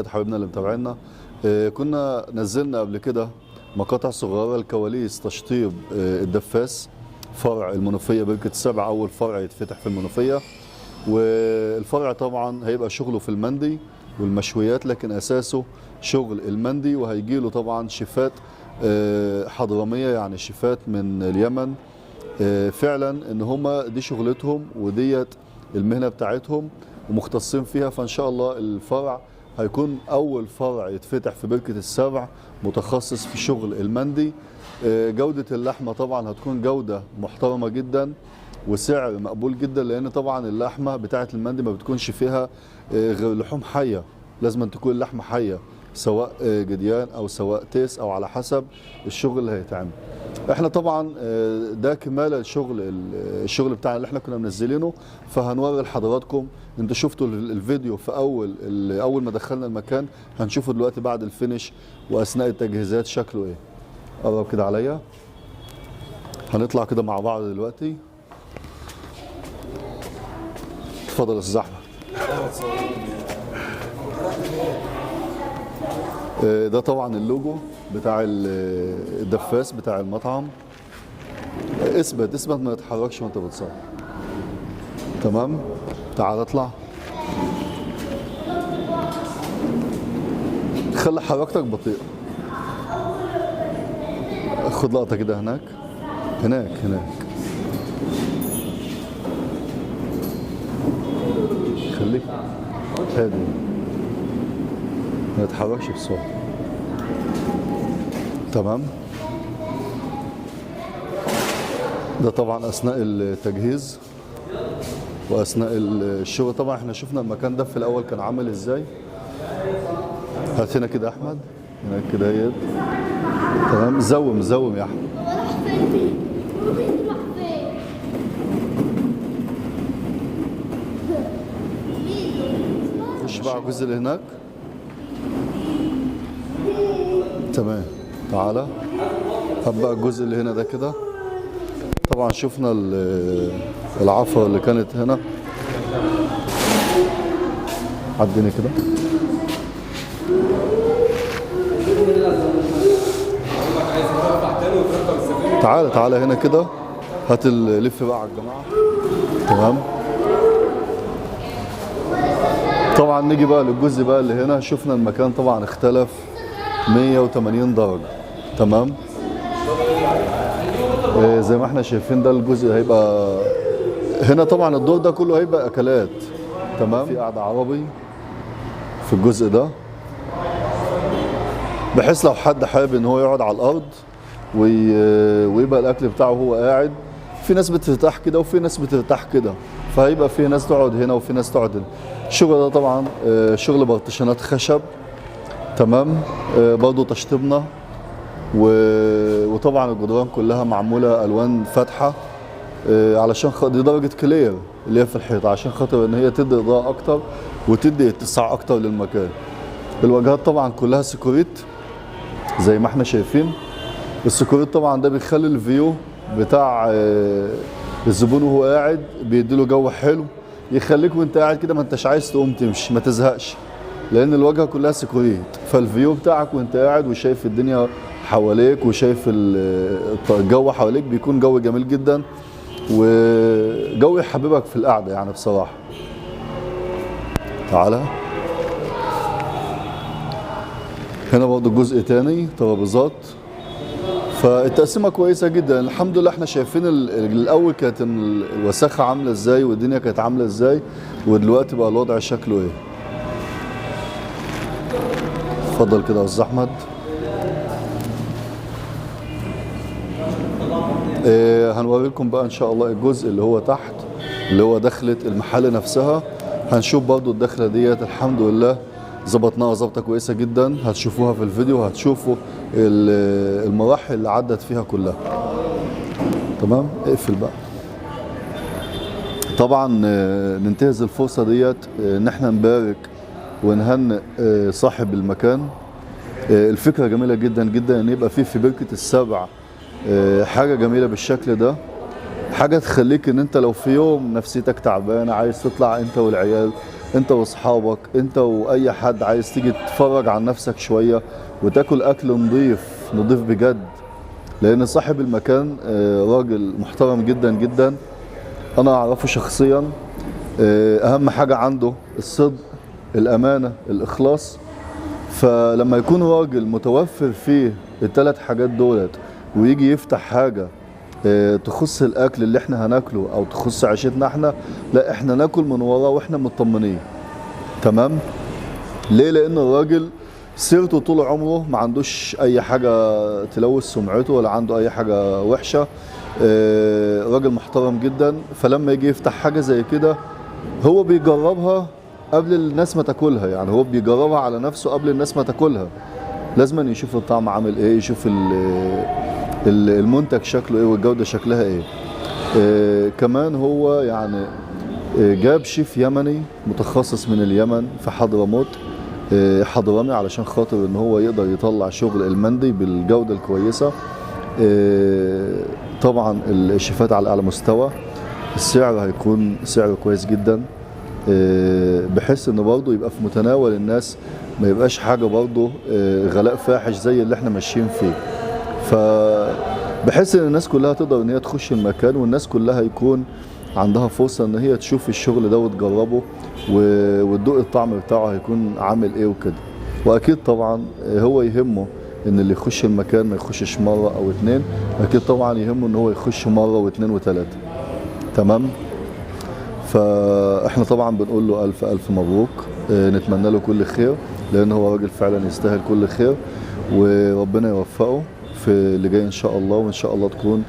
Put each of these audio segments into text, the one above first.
حبايبنا اللي متابعينا، كنا نزلنا قبل كده مقاطع صغيره لكواليس تشطيب الدفاس فرع المنوفيه بركه السبع، اول فرع يتفتح في المنوفيه. والفرع طبعا هيبقى شغله في المندي والمشويات، لكن اساسه شغل المندي، وهيجي له طبعا شيفات حضرميه، يعني شيفات من اليمن. فعلا ان هم دي شغلتهم وديت المهنه بتاعتهم ومختصين فيها. فان شاء الله الفرع هيكون أول فرع يتفتح في بركة السبع متخصص في شغل المندي. جودة اللحمة طبعا هتكون جودة محترمة جدا وسعر مقبول جدا، لأن طبعا اللحمة بتاعة المندي ما بتكونش فيها غير لحوم حية، لازم تكون اللحمة حية، سواء جديان أو سواء تيس أو على حسب الشغل اللي هيتعمل. احنا طبعا ده كمالة الشغل بتاعنا اللي احنا كنا منزلينه، فهنوري لحضراتكم. انتوا شفتوا الفيديو في اول ما دخلنا المكان، هنشوفه دلوقتي بعد الفينش واثناء التجهيزات شكله ايه. قرب كده عليا، هنطلع كده مع بعض دلوقتي. اتفضل يا استاذ احمد. ده طبعا اللوجو بتاع الدفاس بتاع المطعم. اثبت ما تتحركش وانت بتصور. تمام، تعال اطلع، خلي حركتك بطيئة. خد لقطة كده هناك. خليك هادي، ما تتحركش بسرعة. تمام، ده طبعا اثناء التجهيز واثناء الشغل. طبعا احنا شفنا المكان ده في الاول كان عامل ازاي. هات هنا كده احمد، هناك كده يد. تمام، زوم يا احمد. خش بقى الجزء اللي هناك. تمام، تعالى هات بقى الجزء اللي هنا ده كده. طبعا شفنا العفرة اللي كانت هنا. عديني كده. تعالى هنا كده، هات اللف بقى على الجماعة. تمام، طبعا نيجي بقى للجزء بقى اللي هنا. شفنا المكان طبعا اختلف 180 درجة. تمام، زي ما احنا شايفين ده الجزء هيبقى هنا. طبعا الدور ده كله هيبقى اكلات. تمام، في قعدة عربي في الجزء ده، بحيث لو حد حابب ان هو يقعد على الارض ويبقى الاكل بتاعه هو قاعد. في ناس بترتاح كده وفي ناس بترتاح كده، فهيبقى في ناس تقعد هنا وفي ناس تقعد هنا. الشغل ده طبعا شغل بارتيشنات خشب. تمام، برضه تشطيبنا، وطبعا الجدران كلها معموله الوان فاتحه علشان دي درجه كلير اللي هي في الحيط، عشان خاطر ان هي تدي اضاءه اكتر وتدي اتساع اكتر للمكان. الواجهات طبعا كلها سيكوريت زي ما احنا شايفين. السيكوريت طبعا ده بيخلي الفيو بتاع الزبون وهو قاعد بيديله جو حلو، يخليك وانت قاعد كده ما انتش عايز تقوم تمشي، ما تزهقش، لان الواجهه كلها سيكوريت. فالفيو بتاعك وانت قاعد وشايف الدنيا حواليك وشايف الجو حواليك بيكون جو جميل جدا، وجو يحببك في القعده يعني بصراحه. تعالى هنا برضه جزء تاني ترابيزات. فالتقسيمه كويسه جدا الحمد لله. احنا شايفين الاول كانت الوساخه عامله ازاي والدنيا كانت عامله ازاي، ودلوقتي بقى الوضع شكله ايه. اتفضل كده يا استاذ احمد. هنوري لكم بقى ان شاء الله الجزء اللي هو تحت، اللي هو دخلة المحل نفسها. هنشوف برضو الدخلة ديت الحمد لله ظبطناها ظبطة كويسة جدا، هتشوفوها في الفيديو وهتشوفوا المراحل اللي عدت فيها كلها. تمام، اقفل بقى. طبعا ننتهز الفرصة ديت ان احنا نبارك ونهنئ صاحب المكان. الفكرة جميلة جدا جدا ان يبقى في بركة السبع حاجة جميلة بالشكل ده، حاجة تخليك ان انت لو في يوم نفسيتك تعبانة عايز تطلع انت والعيال، انت واصحابك، انت واي حد عايز تيجي تتفرج عن نفسك شوية وتاكل اكل نضيف نضيف بجد. لان صاحب المكان راجل محترم جدا جدا، انا اعرفه شخصيا. اهم حاجة عنده الصدق، الامانة، الاخلاص. فلما يكون راجل متوفر فيه الثلاث حاجات دولت ويجي يفتح حاجة تخص الاكل اللي احنا هناكله او تخص عيشتنا احنا، لا احنا ناكل من وراه واحنا مطمنين. تمام. ليه؟ لان الراجل سيرته طول عمره ما عندوش اي حاجة تلوث سمعته ولا عنده اي حاجة وحشة. راجل محترم جدا. فلما يجي يفتح حاجة زي كده هو بيجربها قبل الناس ما تاكلها، يعني هو بيجربها على نفسه قبل الناس ما تاكلها. لازم يشوف الطعم عامل ايه، يشوف المنتج شكله ايه والجودة شكلها ايه. كمان هو يعني جاب شيف يمني متخصص من اليمن في حضرموت، حضرمي، علشان خاطر ان هو يقدر يطلع شغل المندي بالجودة الكويسة. طبعا الشيفات على اعلى مستوى، السعر هيكون سعر كويس جدا، بحيث ان برضه يبقى في متناول الناس، ما يبقاش حاجة برضه غلاء فاحش زي اللي احنا ماشيين فيه. فبحس ان الناس كلها تقدر ان هي تخش المكان، والناس كلها يكون عندها فرصة ان هي تشوف الشغل ده وتجربه وتدوق الطعم بتاعه هيكون عامل ايه وكده. واكيد طبعا هو يهمه ان اللي يخش المكان ما يخشش مرة او اتنين، اكيد طبعا يهمه ان هو يخش مرة واتنين وتلاتة. تمام. فاحنا طبعا بنقول له الف الف مبروك، نتمنى له كل خير، لان هو راجل فعلا يستاهل كل خير، وربنا يوفقه في اللي جاي ان شاء الله، وان شاء الله تكون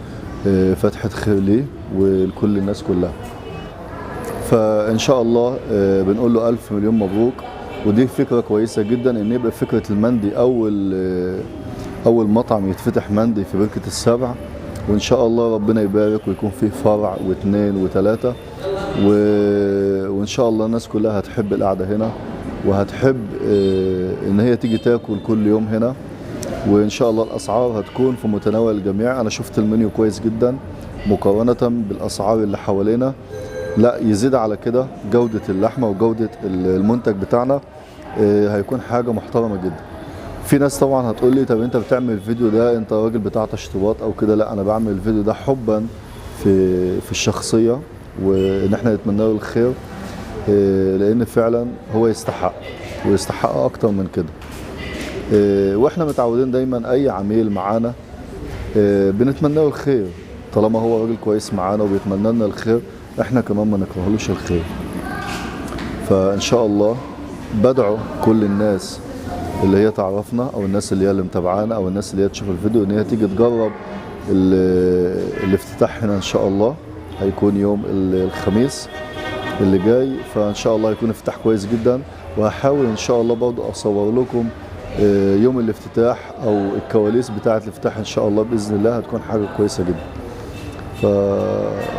فتحة خير ليه ولكل الناس كلها. فان شاء الله بنقول له الف مليون مبروك. ودي فكرة كويسة جدا ان يبقى فكرة المندي اول مطعم يتفتح مندي في بركة السبع، وان شاء الله ربنا يبارك ويكون فيه فرع واثنين وثلاثة، وان شاء الله الناس كلها هتحب القعدة هنا وهتحب ان هي تيجي تاكل كل يوم هنا. وان شاء الله الاسعار هتكون في متناول الجميع. انا شفت المنيو كويس جدا مقارنة بالاسعار اللي حوالينا، لا يزيد على كده جودة اللحمة وجودة المنتج بتاعنا هيكون حاجة محترمة جدا. في ناس طبعا هتقول لي طب انت بتعمل الفيديو ده انت راجل بتاع تشطيبات او كده. لا، انا بعمل الفيديو ده حبا في الشخصية، وان احنا نتمنى له الخير، لان فعلا هو يستحق ويستحق اكتر من كده. واحنا متعودين دايما اي عميل معانا بنتمنى له الخير، طالما هو راجل كويس معانا وبيتمنى لنا الخير احنا كمان ما نكرهلوش الخير. فان شاء الله بدعو كل الناس اللي هي تعرفنا او الناس اللي هي اللي متابعانا او الناس اللي هي تشوف الفيديو ان هي تيجي تجرب الافتتاح هنا. ان شاء الله هيكون يوم الخميس اللي جاي، فان شاء الله هيكون افتتاح كويس جدا. وهحاول ان شاء الله برضه اصور لكم يوم الافتتاح او الكواليس بتاعه الافتتاح ان شاء الله باذن الله، هتكون حاجه كويسه جدا.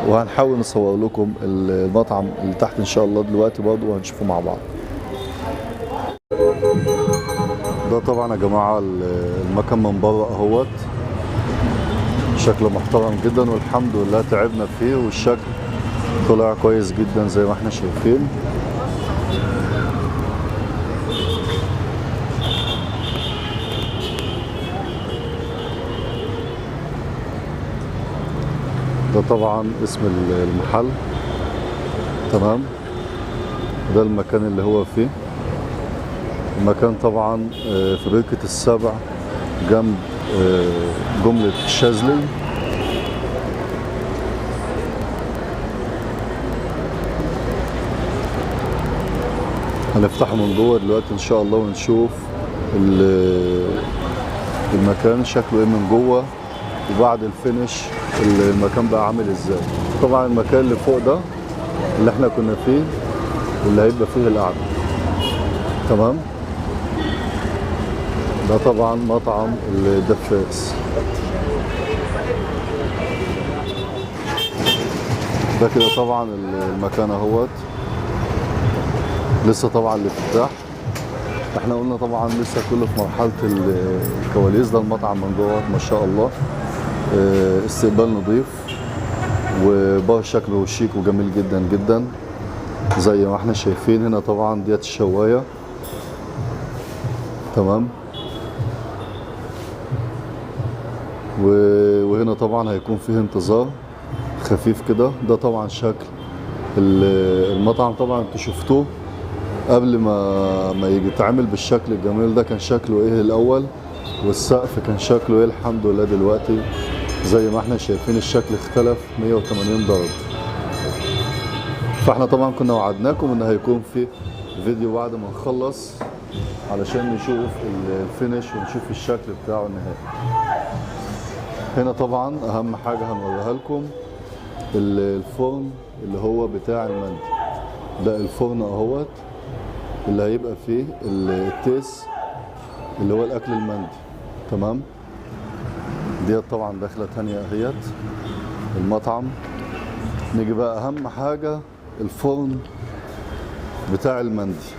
وهنحاول نصور لكم المطعم اللي تحت ان شاء الله دلوقتي برضه وهنشوفه مع بعض. ده طبعا يا جماعه المكان من بره اهوت، شكله محترم جدا والحمد لله تعبنا فيه والشكل طلع كويس جدا زي ما احنا شايفين. ده طبعا اسم المحل. تمام. ده المكان اللي هو فيه. المكان طبعا في بركة السبع جنب جملة الشاذلي. هنفتحه من جوه دلوقتي ان شاء الله ونشوف المكان شكله ايه من جوه، وبعد الفينش المكان بقى عامل ازاي. طبعا المكان اللي فوق ده اللي احنا كنا فيه واللي هيبقى فيه القعده. تمام. ده طبعا مطعم الدفاس. ده كده طبعا المكان اهوت، لسه طبعا الافتتاح. احنا قلنا طبعا لسه كله في مرحلة الكواليس. ده المطعم من جوه ما شاء الله، استقبال نظيف وبار شكله شيك وجميل جدا جدا زي ما احنا شايفين. هنا طبعا ديت الشواية، تمام. وهنا طبعا هيكون فيه انتظار خفيف كده. ده طبعا شكل المطعم. طبعا انتوا شفتوه قبل ما يتعمل بالشكل الجميل ده كان شكله ايه الاول، والسقف كان شكله ايه. الحمد لله دلوقتي زي ما احنا شايفين الشكل اختلف 180 درجة. فاحنا طبعا كنا وعدناكم ان هيكون في فيديو بعد ما نخلص علشان نشوف الفينش ونشوف الشكل بتاعه النهائي. هنا طبعا اهم حاجة هنوريها لكم الفرن اللي هو بتاع المندي. ده الفرن اهوت اللي هيبقى فيه التيس اللي هو الاكل المندي، تمام. ديت طبعا داخله تانية اهيت المطعم. نيجي بقى اهم حاجه الفرن بتاع المندي.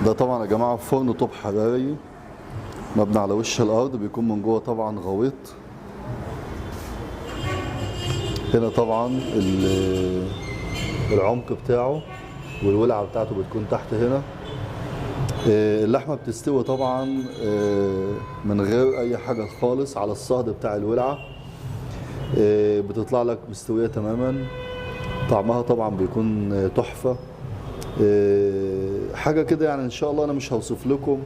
ده طبعا يا جماعه فرن طوب حراري مبني على وش الارض، بيكون من جوه طبعا غويط. هنا طبعا العمق بتاعه والولعه بتاعته بتكون تحت هنا. اللحمه بتستوي طبعا من غير اي حاجه خالص على الصهد بتاع الولعه، بتطلع لك مستويه تماما. طعمها طبعا بيكون تحفه، حاجه كده يعني. ان شاء الله انا مش هوصف لكم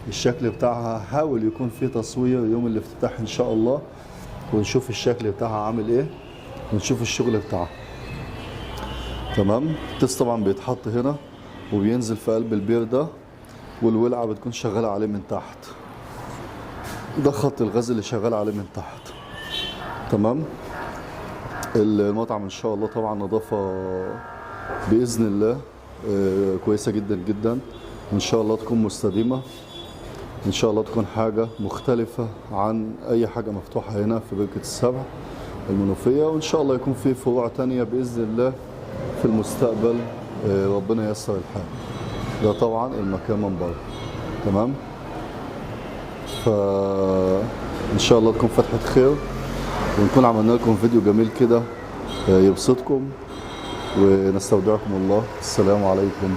الشكل بتاعها، هحاول يكون في تصوير يوم الافتتاح ان شاء الله ونشوف الشكل بتاعها عامل ايه ونشوف الشغل بتاعها، تمام. التيس طبعا بيتحط هنا وبينزل في قلب البير ده، والولعه بتكون شغاله عليه من تحت. ده خط الغاز اللي شغال عليه من تحت، تمام. المطعم ان شاء الله طبعا نظافه باذن الله كويسه جدا جدا. ان شاء الله تكون مستديمه، ان شاء الله تكون حاجه مختلفه عن اي حاجه مفتوحه هنا في بركه السبع المنوفيه. وان شاء الله يكون في فروع تانية باذن الله في المستقبل، ربنا ييسر الحال. ده طبعا المكان من بره، تمام. فان شاء الله تكون فتحة خير ونكون عملنا لكم فيديو جميل كده يبسطكم، ونستودعكم الله. السلام عليكم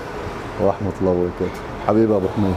ورحمة الله وبركاته. حبيبي ابو حميد.